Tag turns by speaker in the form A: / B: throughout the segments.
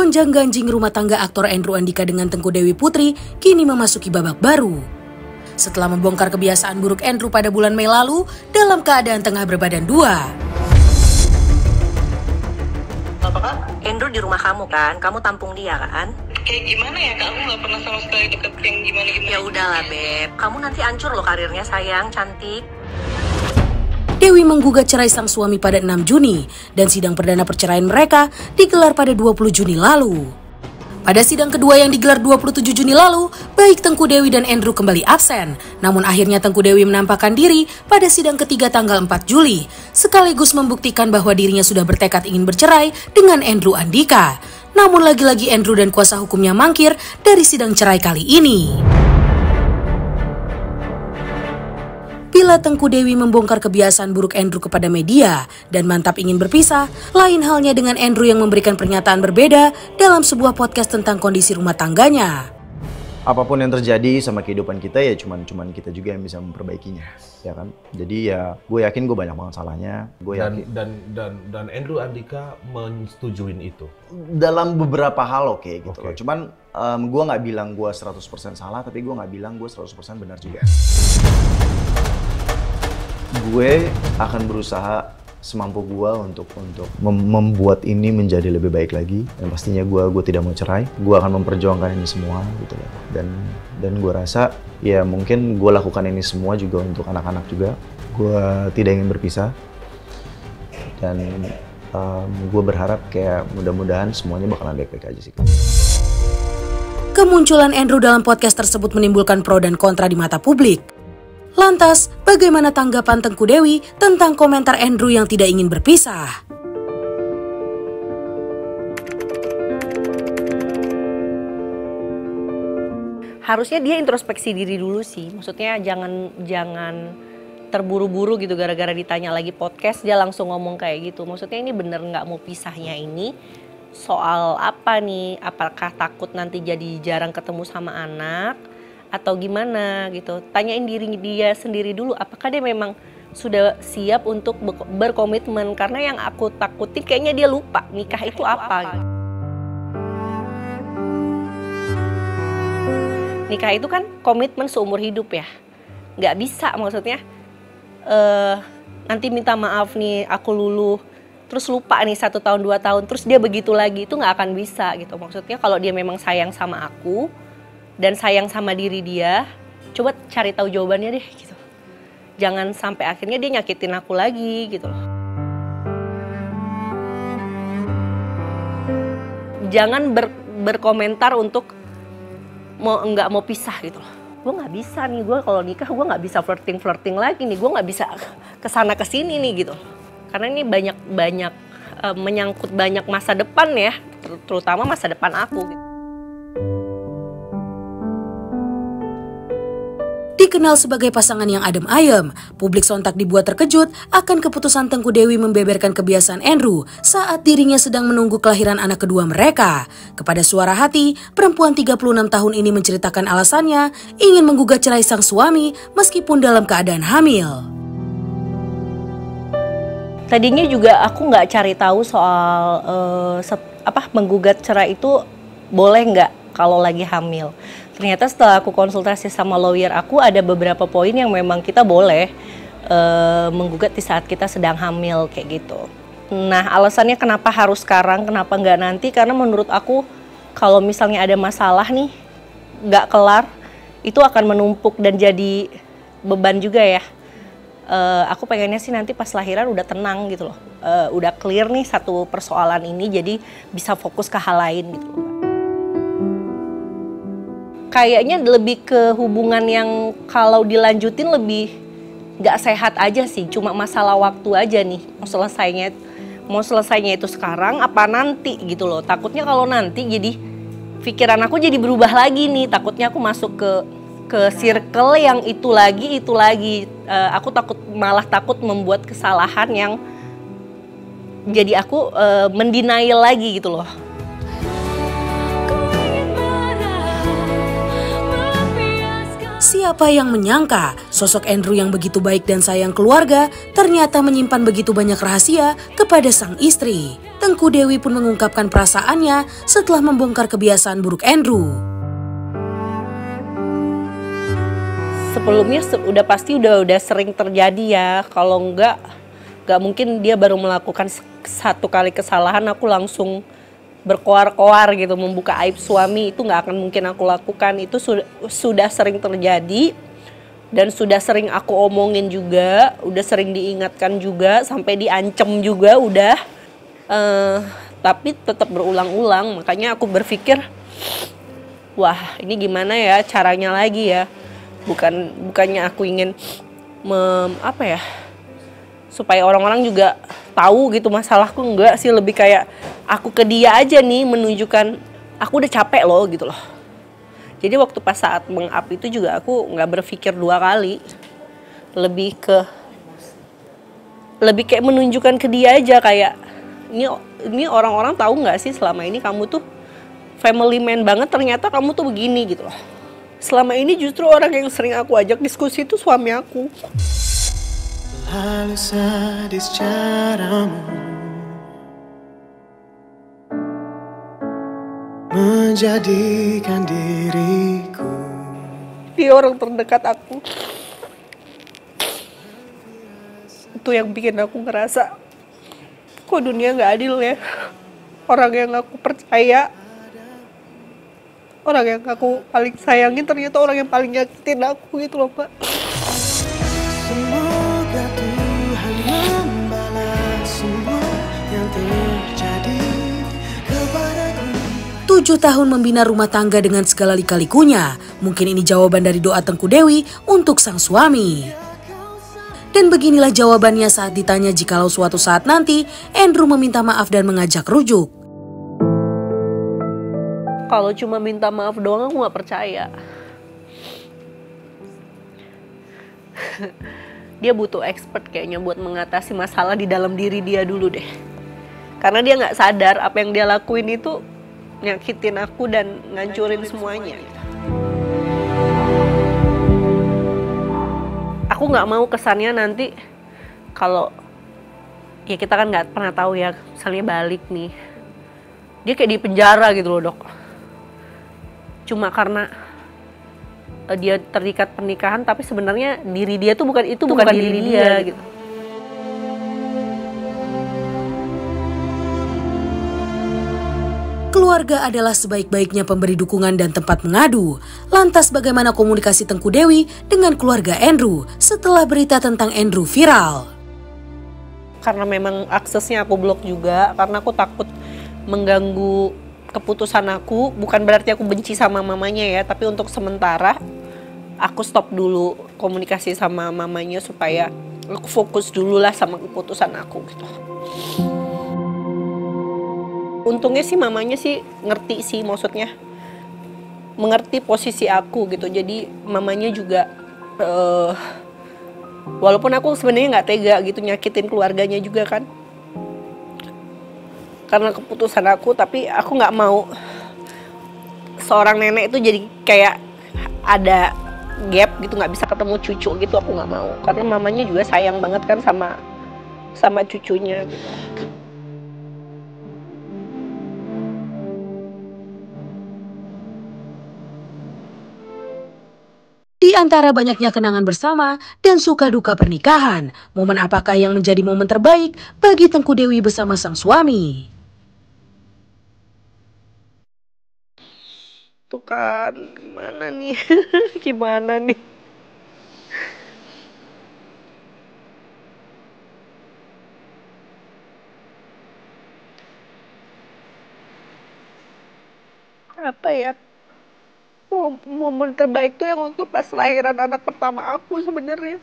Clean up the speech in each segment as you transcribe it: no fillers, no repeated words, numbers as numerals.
A: gonjang-ganjing rumah tangga aktor Andrew Andika dengan Tengku Dewi Putri kini memasuki babak baru. Setelah membongkar kebiasaan buruk Andrew pada bulan Mei lalu dalam keadaan tengah berbadan dua.
B: Apakah?
C: Andrew di rumah kamu kan? Kamu tampung dia kan?
B: Kayak gimana ya kak? Aku nggak pernah sama sekali deket yang gimana-gimana.
C: Ya udahlah Beb, kamu nanti hancur loh karirnya sayang, cantik.
A: Dewi menggugat cerai sang suami pada 6 Juni dan sidang perdana perceraian mereka digelar pada 20 Juni lalu. Pada sidang kedua yang digelar 27 Juni lalu, baik Tengku Dewi dan Andrew kembali absen. Namun akhirnya Tengku Dewi menampakkan diri pada sidang ketiga tanggal 4 Juli, sekaligus membuktikan bahwa dirinya sudah bertekad ingin bercerai dengan Andrew Andika. Namun lagi-lagi Andrew dan kuasa hukumnya mangkir dari sidang cerai kali ini. Bila Tengku Dewi membongkar kebiasaan buruk Andrew kepada media dan mantap ingin berpisah, lain halnya dengan Andrew yang memberikan pernyataan berbeda dalam sebuah podcast tentang kondisi rumah tangganya.
D: Apapun yang terjadi sama kehidupan kita ya cuman kita juga yang bisa memperbaikinya, ya kan? Jadi ya gue yakin gue banyak banget salahnya.
E: Dan Andrew Andika menyetujuin itu.
D: Dalam beberapa hal oke gitu loh. Cuman gue nggak bilang gue 100% salah, tapi gue nggak bilang gue 100% benar juga. Gue akan berusaha semampu gue untuk membuat ini menjadi lebih baik lagi. Dan pastinya gue tidak mau cerai. Gue akan memperjuangkan ini semua gitu loh. Dan gue rasa ya mungkin gue lakukan ini semua juga untuk anak-anak juga. Gue tidak ingin berpisah. Dan gue berharap kayak mudah-mudahan semuanya bakalan baik-baik aja sih.
A: Kemunculan Andrew dalam podcast tersebut menimbulkan pro dan kontra di mata publik. Lantas, bagaimana tanggapan Tengku Dewi tentang komentar Andrew yang tidak ingin berpisah?
C: Harusnya dia introspeksi diri dulu sih. Maksudnya jangan terburu-buru gitu gara-gara ditanya lagi podcast dia langsung ngomong kayak gitu. Maksudnya ini bener nggak mau pisahnya ini soal apa nih? Apakah takut nanti jadi jarang ketemu sama anak? Atau gimana gitu, tanyain diri dia sendiri dulu apakah dia memang sudah siap untuk berkomitmen, karena yang aku takutin kayaknya dia lupa nikah itu apa. Nikah itu kan komitmen seumur hidup ya, nggak bisa maksudnya nanti minta maaf nih aku luluh terus lupa nih 1 tahun 2 tahun terus dia begitu lagi, itu nggak akan bisa gitu. Maksudnya kalau dia memang sayang sama aku dan sayang sama diri dia, coba cari tahu jawabannya deh gitu. Jangan sampai akhirnya dia nyakitin aku lagi gitu loh. Jangan berkomentar untuk nggak mau pisah gitu loh. Gue nggak bisa nih, gue kalau nikah gue nggak bisa flirting lagi nih, gue nggak bisa kesana kesini nih gitu. Karena ini banyak menyangkut banyak masa depan ya, terutama masa depan aku gitu.
A: Dikenal sebagai pasangan yang adem ayem, publik sontak dibuat terkejut akan keputusan Tengku Dewi membeberkan kebiasaan Andrew saat dirinya sedang menunggu kelahiran anak kedua mereka. Kepada Suara Hati, perempuan 36 tahun ini menceritakan alasannya ingin menggugat cerai sang suami meskipun dalam keadaan hamil.
C: Tadinya juga aku nggak cari tahu soal menggugat cerai itu boleh nggak kalau lagi hamil. Ternyata setelah aku konsultasi sama lawyer aku, ada beberapa poin yang memang kita boleh menggugat di saat kita sedang hamil kayak gitu. Nah alasannya kenapa harus sekarang, kenapa nggak nanti, karena menurut aku kalau misalnya ada masalah nih nggak kelar, itu akan menumpuk dan jadi beban juga ya. Aku pengennya sih nanti pas lahiran udah tenang gitu loh, udah clear nih satu persoalan ini, jadi bisa fokus ke hal lain gitu loh. Kayaknya lebih ke hubungan yang kalau dilanjutin lebih nggak sehat aja sih, cuma masalah waktu aja nih. Mau selesainya itu sekarang apa nanti gitu loh. Takutnya kalau nanti jadi pikiran aku jadi berubah lagi nih. Takutnya aku masuk ke circle yang itu lagi. Aku malah takut membuat kesalahan yang jadi aku mendenial lagi gitu loh.
A: Siapa yang menyangka sosok Andrew yang begitu baik dan sayang keluarga ternyata menyimpan begitu banyak rahasia kepada sang istri. Tengku Dewi pun mengungkapkan perasaannya setelah membongkar kebiasaan buruk Andrew.
C: Sebelumnya udah pasti udah sering terjadi ya. Kalau nggak mungkin dia baru melakukan satu kali kesalahan aku langsung berkoar-koar gitu membuka aib suami. Itu nggak akan mungkin aku lakukan. Itu sudah sering terjadi dan sudah sering aku omongin juga, udah sering diingatkan juga, sampai diancam juga udah. Tapi tetap berulang-ulang. Makanya aku berpikir, wah ini gimana ya caranya lagi ya. Bukannya aku ingin supaya orang-orang juga tahu gitu masalahku, enggak sih, lebih kayak aku ke dia aja nih menunjukkan aku udah capek loh gitu loh. Jadi waktu pas saat meng-up itu juga aku nggak berpikir dua kali, lebih kayak menunjukkan ke dia aja kayak ini orang-orang tahu nggak sih selama ini kamu tuh family man banget, ternyata kamu tuh begini gitu loh. Selama ini justru orang yang sering aku ajak diskusi itu suami aku.
F: Lalu sadis caramu menjadikan diriku.
C: Dia orang terdekat aku. Itu yang bikin aku ngerasa kok dunia gak adil ya. Orang yang aku percaya, orang yang aku paling sayangin ternyata orang yang paling nyakitin aku gitu loh, Pak.
F: Semoga Tuhan membalas semua yang terjadi kepadaku.
A: 7 tahun membina rumah tangga dengan segala lika-likunya. Mungkin ini jawaban dari doa Tengku Dewi untuk sang suami. Dan beginilah jawabannya saat ditanya jikalau suatu saat nanti Andrew meminta maaf dan mengajak rujuk.
C: Kalau cuma minta maaf doang aku gak percaya. Dia butuh expert kayaknya buat mengatasi masalah di dalam diri dia dulu deh. Karena dia gak sadar apa yang dia lakuin itu nyakitin aku dan ngancurin semuanya. Aku gak mau kesannya nanti kalau ya kita kan gak pernah tahu ya, misalnya balik nih, dia kayak di penjara gitu loh, Dok. Cuma karena dia terikat pernikahan, tapi sebenarnya diri dia tuh bukan diri dia gitu.
A: Keluarga adalah sebaik-baiknya pemberi dukungan dan tempat mengadu. Lantas bagaimana komunikasi Tengku Dewi dengan keluarga Andrew setelah berita tentang Andrew viral?
C: Karena memang aksesnya aku blok juga, karena aku takut mengganggu keputusan aku. Bukan berarti aku benci sama mamanya ya, tapi untuk sementara aku stop dulu komunikasi sama mamanya supaya aku fokus dulu lah sama keputusan aku gitu. Untungnya sih mamanya sih ngerti sih, maksudnya mengerti posisi aku gitu. Jadi mamanya juga walaupun aku sebenarnya nggak tega gitu nyakitin keluarganya juga kan, karena keputusan aku, tapi aku nggak mau seorang nenek itu jadi kayak ada gap gitu, nggak bisa ketemu cucu gitu. Aku nggak mau, karena mamanya juga sayang banget kan sama cucunya gitu.
A: Di antara banyaknya kenangan bersama dan suka duka pernikahan, momen apakah yang menjadi momen terbaik bagi Tengku Dewi bersama sang suami?
C: Tuh kan, gimana nih? Gimana nih? Apa ya? Momen terbaik tuh yang waktu pas lahiran anak pertama aku sebenarnya.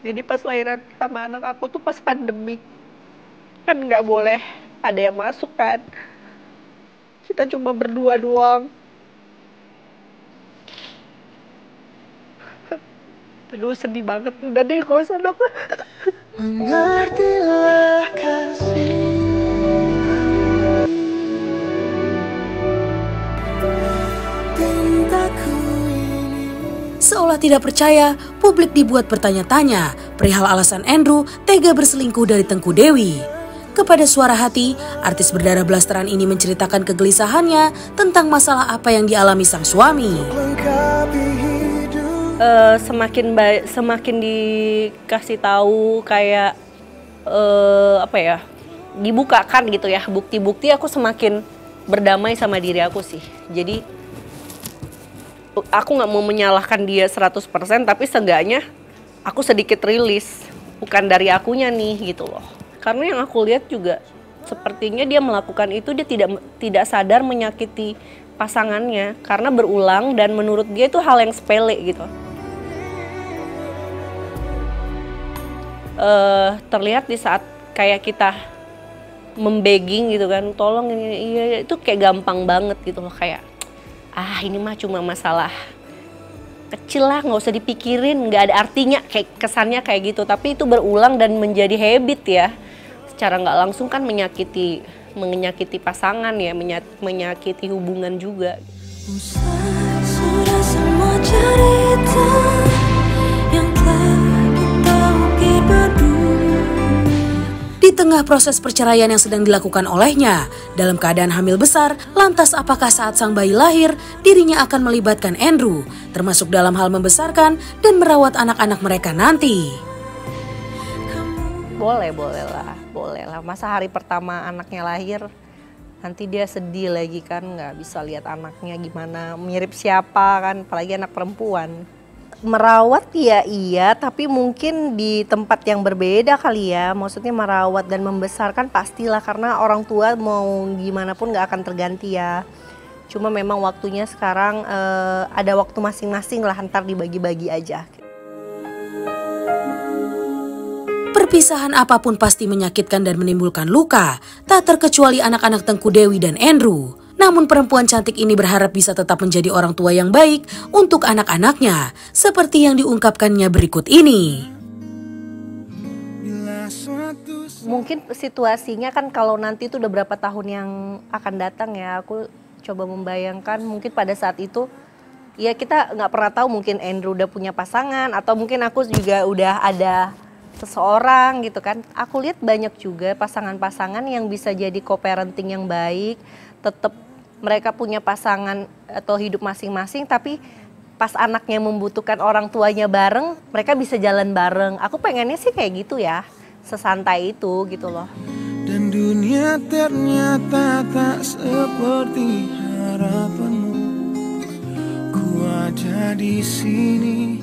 C: Jadi pas lahiran pertama anak aku tuh pas pandemi. Kan nggak boleh ada yang masuk kan. Kita cuma berdua doang. Aduh sedih banget. Udah deh gak usah, Dok.
F: Mengertilah kasih.
A: Seolah tidak percaya, publik dibuat bertanya-tanya perihal alasan Andrew tega berselingkuh dari Tengku Dewi. Kepada Suara Hati, artis berdarah blasteran ini menceritakan kegelisahannya tentang masalah apa yang dialami sang suami.
C: Semakin dikasih tahu kayak dibukakan gitu ya bukti-bukti, aku semakin berdamai sama diri aku sih. Jadi aku nggak mau menyalahkan dia 100%, tapi seenggaknya aku sedikit rilis, bukan dari akunya nih gitu loh. Karena yang aku lihat juga sepertinya dia melakukan itu, dia tidak sadar menyakiti pasangannya karena berulang, dan menurut dia itu hal yang sepele gitu. Terlihat di saat kayak kita membegging gitu kan, tolong ini, iya, itu kayak gampang banget gitu loh, kayak ini mah cuma masalah kecil lah, nggak usah dipikirin, nggak ada artinya, kayak kesannya kayak gitu. Tapi itu berulang dan menjadi habit ya, secara nggak langsung kan menyakiti pasangan ya, menyakiti hubungan juga.
G: Sudah semua cerita yang telah kita ukir berdua.
A: Di tengah proses perceraian yang sedang dilakukan olehnya, dalam keadaan hamil besar, lantas apakah saat sang bayi lahir, dirinya akan melibatkan Andrew, termasuk dalam hal membesarkan dan merawat anak-anak mereka nanti?
C: Boleh lah. Masa hari pertama anaknya lahir, nanti dia sedih lagi kan, nggak bisa lihat anaknya gimana, mirip siapa kan, apalagi anak perempuan. Merawat ya iya, tapi mungkin di tempat yang berbeda kali ya. Maksudnya merawat dan membesarkan pastilah, karena orang tua mau gimana pun nggak akan terganti ya. Cuma memang waktunya sekarang ada waktu masing-masing lah, ntar dibagi-bagi aja.
A: Perpisahan apapun pasti menyakitkan dan menimbulkan luka, tak terkecuali anak-anak Tengku Dewi dan Andrew. Namun perempuan cantik ini berharap bisa tetap menjadi orang tua yang baik untuk anak-anaknya, seperti yang diungkapkannya berikut ini.
C: Mungkin situasinya kan kalau nanti itu udah berapa tahun yang akan datang ya, aku coba membayangkan mungkin pada saat itu, ya kita nggak pernah tahu, mungkin Andrew udah punya pasangan, atau mungkin aku juga udah ada seseorang gitu kan. Aku lihat banyak juga pasangan-pasangan yang bisa jadi co-parenting yang baik, tetap mereka punya pasangan atau hidup masing-masing, tapi pas anaknya membutuhkan orang tuanya bareng, mereka bisa jalan bareng. Aku pengennya sih kayak gitu ya, sesantai itu gitu loh.
F: Dan dunia ternyata tak seperti harapanmu. Ku ada di sini